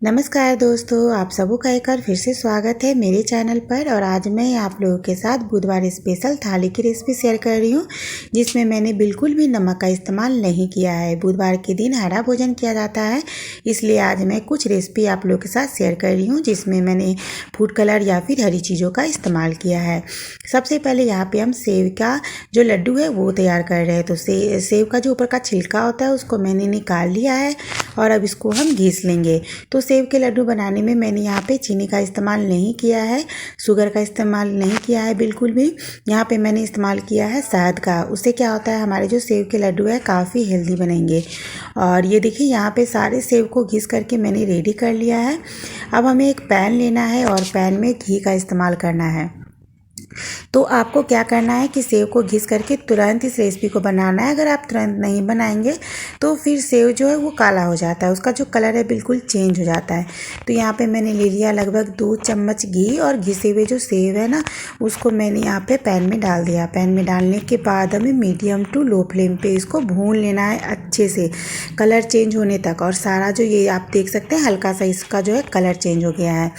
नमस्कार दोस्तों, आप सबों का एक बार फिर से स्वागत है मेरे चैनल पर। और आज मैं आप लोगों के साथ बुधवार स्पेशल थाली की रेसिपी शेयर कर रही हूँ, जिसमें मैंने बिल्कुल भी नमक का इस्तेमाल नहीं किया है। बुधवार के दिन हरा भोजन किया जाता है, इसलिए आज मैं कुछ रेसिपी आप लोगों के साथ शेयर कर रही हूँ जिसमें मैंने फूड कलर या फिर हरी चीज़ों का इस्तेमाल किया है। सबसे पहले यहाँ पर हम सेव का जो लड्डू है वो तैयार कर रहे हैं। तो सेव का जो ऊपर का छिलका होता है उसको मैंने निकाल लिया है और अब इसको हम घिस लेंगे। तो सेव के लड्डू बनाने में मैंने यहाँ पे चीनी का इस्तेमाल नहीं किया है, शुगर का इस्तेमाल नहीं किया है बिल्कुल भी। यहाँ पे मैंने इस्तेमाल किया है शहद का। उससे क्या होता है, हमारे जो सेव के लड्डू है काफ़ी हेल्दी बनेंगे। और ये देखिए यहाँ पे सारे सेव को घिस करके मैंने रेडी कर लिया है। अब हमें एक पैन लेना है और पैन में घी का इस्तेमाल करना है। तो आपको क्या करना है कि सेव को घिस करके तुरंत इस रेसिपी को बनाना है। अगर आप तुरंत नहीं बनाएंगे तो फिर सेव जो है वो काला हो जाता है, उसका जो कलर है बिल्कुल चेंज हो जाता है। तो यहाँ पे मैंने ले लिया लगभग 2 चम्मच घी और घिसे हुए जो सेव है ना उसको मैंने यहाँ पे पैन में डाल दिया। पैन में डालने के बाद हमें मीडियम टू लो फ्लेम पे इसको भून लेना है अच्छे से, कलर चेंज होने तक। और सारा जो ये आप देख सकते हैं हल्का सा इसका जो है कलर चेंज हो गया है।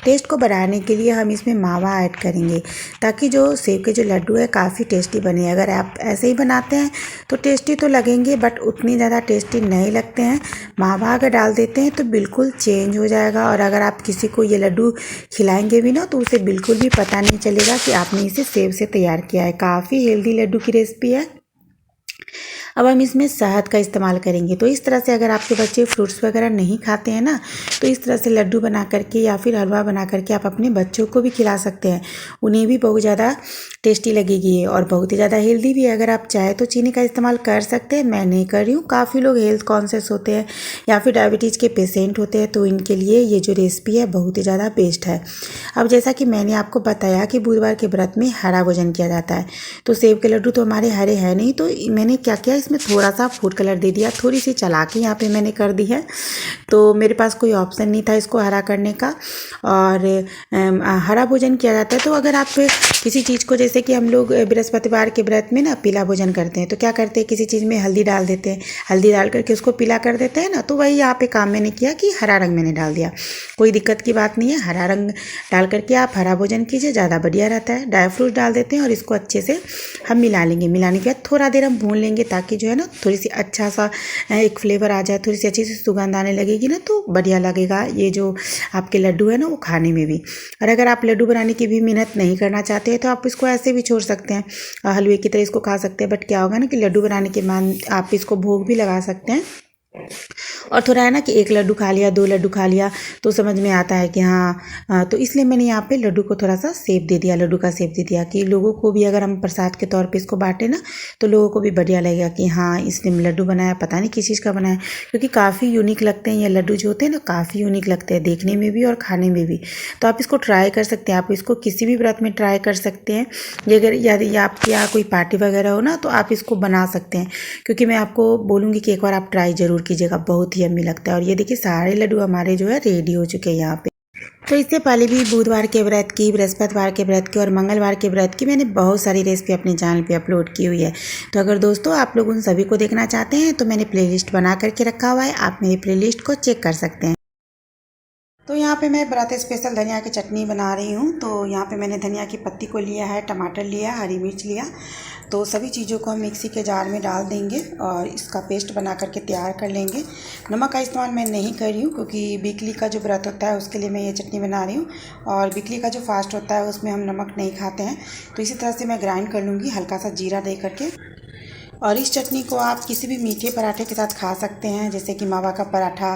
टेस्ट को बढ़ाने के लिए हम इसमें मावा ऐड करेंगे ताकि जो सेव के जो लड्डू है काफ़ी टेस्टी बने। अगर आप ऐसे ही बनाते हैं तो टेस्टी तो लगेंगे बट उतनी ज़्यादा टेस्टी नहीं लगते हैं। मावा अगर डाल देते हैं तो बिल्कुल चेंज हो जाएगा। और अगर आप किसी को ये लड्डू खिलाएंगे भी ना तो उसे बिल्कुल भी पता नहीं चलेगा कि आपने इसे सेव से तैयार किया है। काफ़ी हेल्दी लड्डू की रेसिपी है। अब हम इसमें शहद का इस्तेमाल करेंगे। तो इस तरह से अगर आपके बच्चे फ्रूट्स वगैरह नहीं खाते हैं ना तो इस तरह से लड्डू बना करके या फिर हलवा बना करके आप अपने बच्चों को भी खिला सकते हैं। उन्हें भी बहुत ज़्यादा टेस्टी लगेगी और बहुत ही ज़्यादा हेल्दी भी है। अगर आप चाहे तो चीनी का इस्तेमाल कर सकते हैं, मैं नहीं कर रही हूँ। काफ़ी लोग हेल्थ कॉन्शियस होते हैं या फिर डायबिटीज़ के पेशेंट होते हैं तो इनके लिए ये जो रेसिपी है बहुत ही ज़्यादा बेस्ट है। अब जैसा कि मैंने आपको बताया कि बुधवार के व्रत में हरा भोजन किया जाता है, तो सेब के लड्डू तो हमारे हरे हैं नहीं, तो मैंने क्या किया इसमें थोड़ा सा फूड कलर दे दिया। थोड़ी सी चालाकी यहाँ पे मैंने कर दी है। तो मेरे पास कोई ऑप्शन नहीं था इसको हरा करने का। और हरा भोजन किया जाता है तो अगर आप किसी चीज़ को, जैसे कि हम लोग बृहस्पतिवार के व्रत में ना पीला भोजन करते हैं तो क्या करते हैं किसी चीज़ में हल्दी डाल देते हैं, हल्दी डाल करके उसको पीला कर देते हैं ना, तो वही यहाँ पे काम मैंने किया कि हरा रंग मैंने डाल दिया। कोई दिक्कत की बात नहीं है, हरा रंग डाल करके आप हरा भोजन कीजिए, ज़्यादा बढ़िया रहता है। ड्राई फ्रूट डाल देते हैं और इसको अच्छे से हम मिला लेंगे। मिलाने के बाद थोड़ा देर हम भून लेंगे ताकि जो है ना थोड़ी सी अच्छा सा एक फ्लेवर आ जाए, थोड़ी सी अच्छी सी सुगंध आने लगेगी ना तो बढ़िया लगेगा ये जो आपके लड्डू है ना वो खाने में भी। और अगर आप लड्डू बनाने की भी मेहनत नहीं करना चाहते हैं तो आप इसको ऐसे भी छोड़ सकते हैं, हलवे की तरह इसको खा सकते हैं। बट क्या होगा ना कि लड्डू बनाने के बाद आप इसको भोग भी लगा सकते हैं। और थोड़ा है ना कि एक लड्डू खा लिया, 2 लड्डू खा लिया तो समझ में आता है कि हाँ, तो इसलिए मैंने यहाँ पे लड्डू को थोड़ा सा सेप दे दिया, लड्डू का सेप दे दिया कि लोगों को भी अगर हम प्रसाद के तौर पे इसको बांटे ना तो लोगों को भी बढ़िया लगेगा कि हाँ इसने लड्डू बनाया, पता नहीं किस चीज़ का बनाया। क्योंकि काफ़ी यूनिक लगते हैं ये लड्डू जो होते हैं ना, काफ़ी यूनिक लगते हैं देखने में भी और खाने में भी। तो आप इसको ट्राई कर सकते हैं, आप इसको किसी भी व्रत में ट्राई कर सकते हैं। ये अगर यदि आपके यहाँ कोई पार्टी वगैरह हो ना तो आप इसको बना सकते हैं, क्योंकि मैं आपको बोलूँगी कि एक बार आप ट्राई ज़रूर कीजिएगा, बहुत ही यम्मी लगता है। और ये देखिए सारे लड्डू हमारे जो है रेडी हो चुके हैं यहाँ पे। तो इससे पहले भी बुधवार के व्रत की, बृहस्पतिवार के व्रत की और मंगलवार के व्रत की मैंने बहुत सारी रेसिपी अपने चैनल पे अपलोड की हुई है। तो अगर दोस्तों आप लोग उन सभी को देखना चाहते हैं तो मैंने प्लेलिस्ट बना करके रखा हुआ है, आप मेरी प्लेलिस्ट को चेक कर सकते हैं। तो यहाँ पे मैं व्रत स्पेशल धनिया की चटनी बना रही हूँ। तो यहाँ पे मैंने धनिया की पत्ती को लिया है, टमाटर लिया, हरी मिर्च लिया। तो सभी चीज़ों को हम मिक्सी के जार में डाल देंगे और इसका पेस्ट बना करके तैयार कर लेंगे। नमक का इस्तेमाल मैं नहीं कर रही हूँ क्योंकि वीकली का जो व्रत होता है उसके लिए मैं ये चटनी बना रही हूँ। और वीकली का जो फास्ट होता है उसमें हम नमक नहीं खाते हैं। तो इसी तरह से मैं ग्राइंड कर लूँगी हल्का सा जीरा दे करके। और इस चटनी को आप किसी भी मीठे पराठे के साथ खा सकते हैं, जैसे कि मावा का पराठा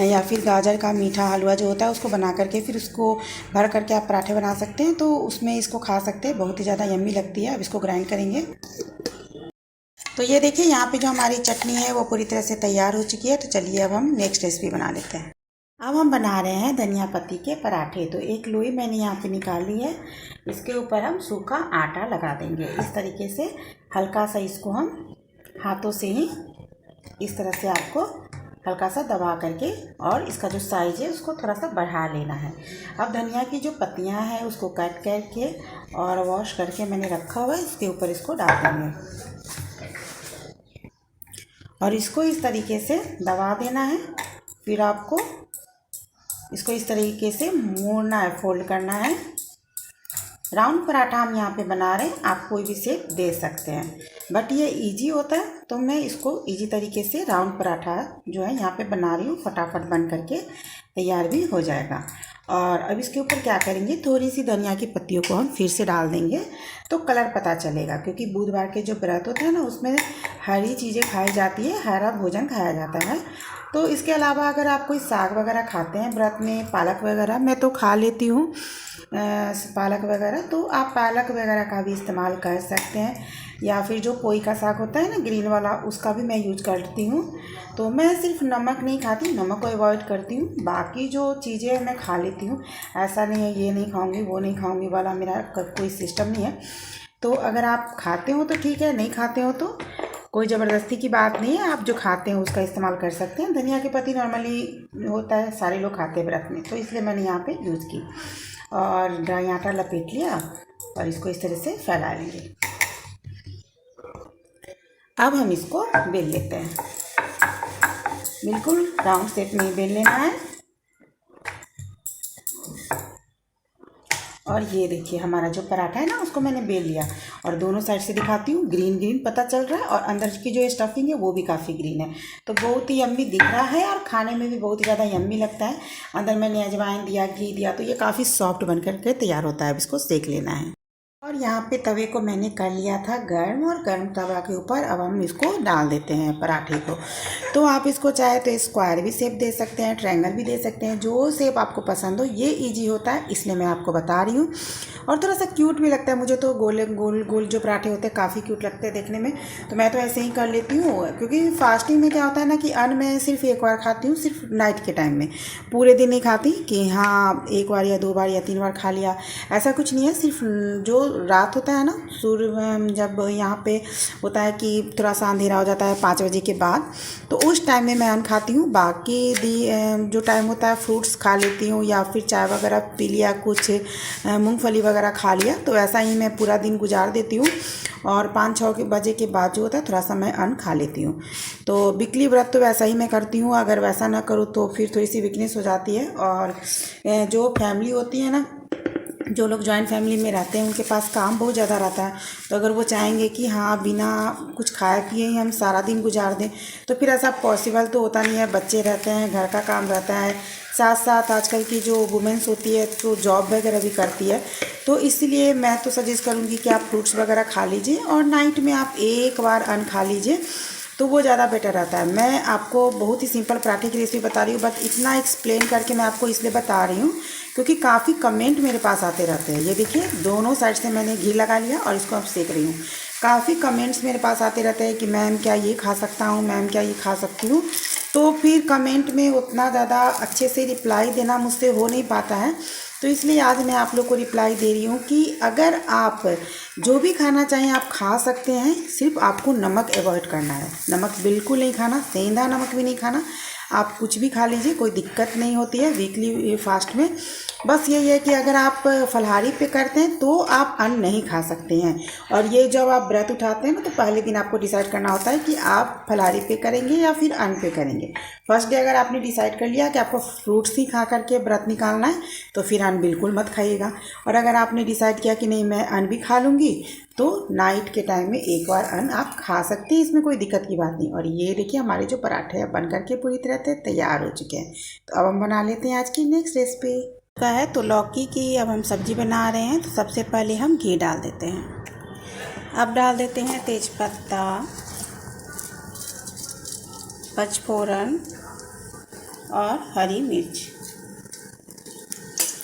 या फिर गाजर का मीठा हलवा जो होता है उसको बना करके फिर उसको भर करके आप पराठे बना सकते हैं। तो उसमें इसको खा सकते हैं, बहुत ही ज़्यादा यम्मी लगती है। अब इसको ग्राइंड करेंगे। तो ये देखिए यहाँ पे जो हमारी चटनी है वो पूरी तरह से तैयार हो चुकी है। तो चलिए अब हम नेक्स्ट रेसिपी बना लेते हैं। अब हम बना रहे हैं धनिया पत्ती के पराठे। तो एक लोई मैंने यहाँ पे निकाल ली है, इसके ऊपर हम सूखा आटा लगा देंगे। इस तरीके से हल्का सा इसको हम हाथों से ही इस तरह से आपको हल्का सा दबा करके और इसका जो साइज़ है उसको थोड़ा सा बढ़ा लेना है। अब धनिया की जो पत्तियाँ हैं उसको कट करके और वॉश करके मैंने रखा हुआ है, इसके ऊपर इसको डाल देंगे और इसको इस तरीके से दबा देना है। फिर आपको इसको इस तरीके से मोड़ना है, फोल्ड करना है। राउंड पराठा हम यहाँ पे बना रहे हैं, आप कोई भी शेप दे सकते हैं, बट ये इजी होता है तो मैं इसको इजी तरीके से राउंड पराठा जो है यहाँ पे बना रही हूँ। फटाफट बन करके तैयार भी हो जाएगा। और अब इसके ऊपर क्या करेंगे, थोड़ी सी धनिया की पत्तियों को हम फिर से डाल देंगे तो कलर पता चलेगा, क्योंकि बुधवार के जो व्रत होता है ना उसमें हरी चीज़ें खाई जाती है, हरा भोजन खाया जाता है। तो इसके अलावा अगर आप कोई साग वगैरह खाते हैं व्रत में, पालक वगैरह, मैं तो खा लेती हूँ पालक वगैरह, तो आप पालक वगैरह का भी इस्तेमाल कर सकते हैं। या फिर जो पोई का साग होता है ना ग्रीन वाला, उसका भी मैं यूज करती हूँ। तो मैं सिर्फ नमक नहीं खाती, नमक को अवॉइड करती हूँ, बाकी जो चीज़ें मैं खा लेती हूँ। ऐसा नहीं है ये नहीं खाऊंगी वो नहीं खाऊंगी वाला मेरा कोई सिस्टम नहीं है। तो अगर आप खाते हो तो ठीक है, नहीं खाते हो तो कोई ज़बरदस्ती की बात नहीं है, आप जो खाते हैं उसका इस्तेमाल कर सकते हैं। धनिया की पत्ती नॉर्मली होता है, सारे लोग खाते हैं व्रत में, तो इसलिए मैंने यहाँ पे यूज़ की। और ड्राई आटा लपेट लिया और इसको इस तरह से फैला लेंगे। अब हम इसको बेल लेते हैं, बिल्कुल राउंड शेप में बेल लेना है। और ये देखिए हमारा जो पराठा है ना उसको मैंने बेल लिया, और दोनों साइड से दिखाती हूँ, ग्रीन ग्रीन पता चल रहा है और अंदर की जो स्टफिंग है वो भी काफ़ी ग्रीन है, तो बहुत ही यम्मी दिख रहा है और खाने में भी बहुत ही ज़्यादा यम्मी लगता है। अंदर मैंने अजवाइन दिया, घी दिया, तो ये काफ़ी सॉफ्ट बन करके तैयार होता है। अब इसको सेक लेना है। और यहाँ पे तवे को मैंने कर लिया था गर्म, और गर्म तवा के ऊपर अब हम इसको डाल देते हैं पराठे को। तो आप इसको चाहे तो स्क्वायर भी शेप दे सकते हैं, ट्रायंगल भी दे सकते हैं, जो शेप आपको पसंद हो। ये इजी होता है इसलिए मैं आपको बता रही हूँ, और थोड़ा सा क्यूट भी लगता है मुझे तो। गोल गोल गोल जो पराठे होते हैं काफ़ी क्यूट लगते हैं देखने में, तो मैं तो ऐसे ही कर लेती हूँ। क्योंकि फास्टिंग में क्या होता है ना कि अन्न मैं सिर्फ एक बार खाती हूँ, सिर्फ नाइट के टाइम में, पूरे दिन नहीं खाती कि हाँ एक बार या 2 बार या 3 बार खा लिया, ऐसा कुछ नहीं है। सिर्फ जो रात होता है ना, सूर्य जब यहाँ पे होता है कि थोड़ा सा अंधेरा हो जाता है 5 बजे के बाद, तो उस टाइम में मैं अन्न खाती हूँ। बाकी जो टाइम होता है फ्रूट्स खा लेती हूँ, या फिर चाय वगैरह पी लिया, कुछ मूंगफली वगैरह खा लिया, तो ऐसा ही मैं पूरा दिन गुजार देती हूँ। और 5-6 बजे के बाद जो होता है थोड़ा सा मैं अन्न खा लेती हूँ। तो बिकली व्रत तो वैसा ही मैं करती हूँ, अगर वैसा ना करूँ तो फिर थोड़ी सी वीकनेस हो जाती है। और जो फैमिली होती है ना, जो लोग जॉइंट फैमिली में रहते हैं उनके पास काम बहुत ज़्यादा रहता है, तो अगर वो चाहेंगे कि हाँ बिना कुछ खाए पिए ही हम सारा दिन गुजार दें, तो फिर ऐसा पॉसिबल तो होता नहीं है। बच्चे रहते हैं, घर का काम रहता है, साथ साथ आजकल की जो वुमेंस होती है तो जॉब वगैरह भी करती है, तो इसलिए मैं तो सजेस्ट करूँगी कि आप फ्रूट्स वगैरह खा लीजिए, और नाइट में आप एक बार अन्न खा लीजिए, तो वो ज़्यादा बेटर रहता है। मैं आपको बहुत ही सिंपल पराठे की रेसिपी बता रही हूँ, बट इतना एक्सप्लेन करके मैं आपको इसलिए बता रही हूँ क्योंकि काफ़ी कमेंट मेरे पास आते रहते हैं। ये देखिए दोनों साइड से मैंने घी लगा लिया और इसको अब सेक रही हूँ। काफ़ी कमेंट्स मेरे पास आते रहते हैं कि मैम क्या ये खा सकता हूँ, मैम क्या ये खा सकती हूँ, तो फिर कमेंट में उतना ज़्यादा अच्छे से रिप्लाई देना मुझसे हो नहीं पाता है, तो इसलिए आज मैं आप लोग को रिप्लाई दे रही हूँ कि अगर आप जो भी खाना चाहें आप खा सकते हैं, सिर्फ आपको नमक अवॉइड करना है। नमक बिल्कुल नहीं खाना, सेंधा नमक भी नहीं खाना, आप कुछ भी खा लीजिए, कोई दिक्कत नहीं होती है वीकली फास्ट में। बस यही है कि अगर आप फलाहारी पे करते हैं तो आप अन्न नहीं खा सकते हैं। और ये जब आप व्रत उठाते हैं ना, तो पहले दिन आपको डिसाइड करना होता है कि आप फलाहारी पे करेंगे या फिर अन्न पे करेंगे। फर्स्ट डे अगर आपने डिसाइड कर लिया कि आपको फ्रूट्स ही खा करके व्रत निकालना है, तो फिर अन्न बिल्कुल मत खाइएगा। और अगर आपने डिसाइड किया कि नहीं मैं अन्न भी खा लूँगी, तो नाइट के टाइम में एक बार अन्न आप खा सकते हैं, इसमें कोई दिक्कत की बात नहीं। और ये देखिए हमारे जो पराठे हैं बन करके पूरी तरह से तैयार हो चुके हैं। तो अब हम बना लेते हैं आज की नेक्स्ट रेसिपी का है। तो लौकी की अब हम सब्जी बना रहे हैं, तो सबसे पहले हम घी डाल देते हैं। अब डाल देते हैं तेज़पत्ता, पचफोरन और हरी मिर्च,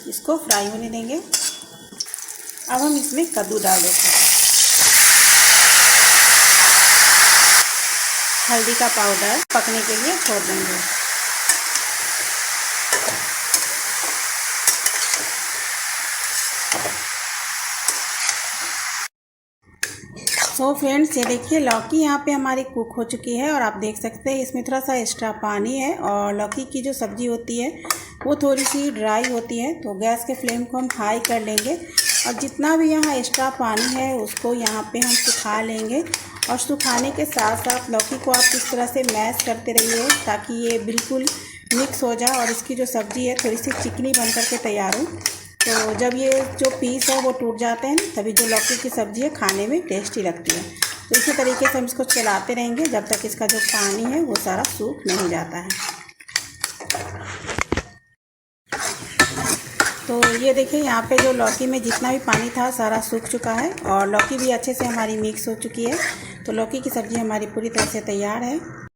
इसको फ्राई होने देंगे। अब हम इसमें कद्दू डाल देते हैं, हल्दी का पाउडर पकने के लिए छोड़ देंगे। तो फ्रेंड्स ये देखिए लौकी यहाँ पे हमारी कुक हो चुकी है, और आप देख सकते हैं इसमें थोड़ा सा एक्स्ट्रा पानी है, और लौकी की जो सब्ज़ी होती है वो थोड़ी सी ड्राई होती है, तो गैस के फ्लेम को हम हाई कर लेंगे, और जितना भी यहाँ एक्स्ट्रा पानी है उसको यहाँ पे हम सुखा लेंगे। और सुखाने के साथ साथ लौकी को आप इस तरह से मैश करते रहिए ताकि ये बिल्कुल मिक्स हो जाए और इसकी जो सब्ज़ी है थोड़ी सी चिकनी बन करके तैयार हो। तो जब ये जो पीस है वो टूट जाते हैं तभी जो लौकी की सब्ज़ी है खाने में टेस्टी लगती है। तो इसी तरीके से हम इसको चलाते रहेंगे जब तक इसका जो पानी है वो सारा सूख नहीं जाता है। तो ये देखिए यहाँ पे जो लौकी में जितना भी पानी था सारा सूख चुका है और लौकी भी अच्छे से हमारी मिक्स हो चुकी है। तो लौकी की सब्ज़ी हमारी पूरी तरह से तैयार है।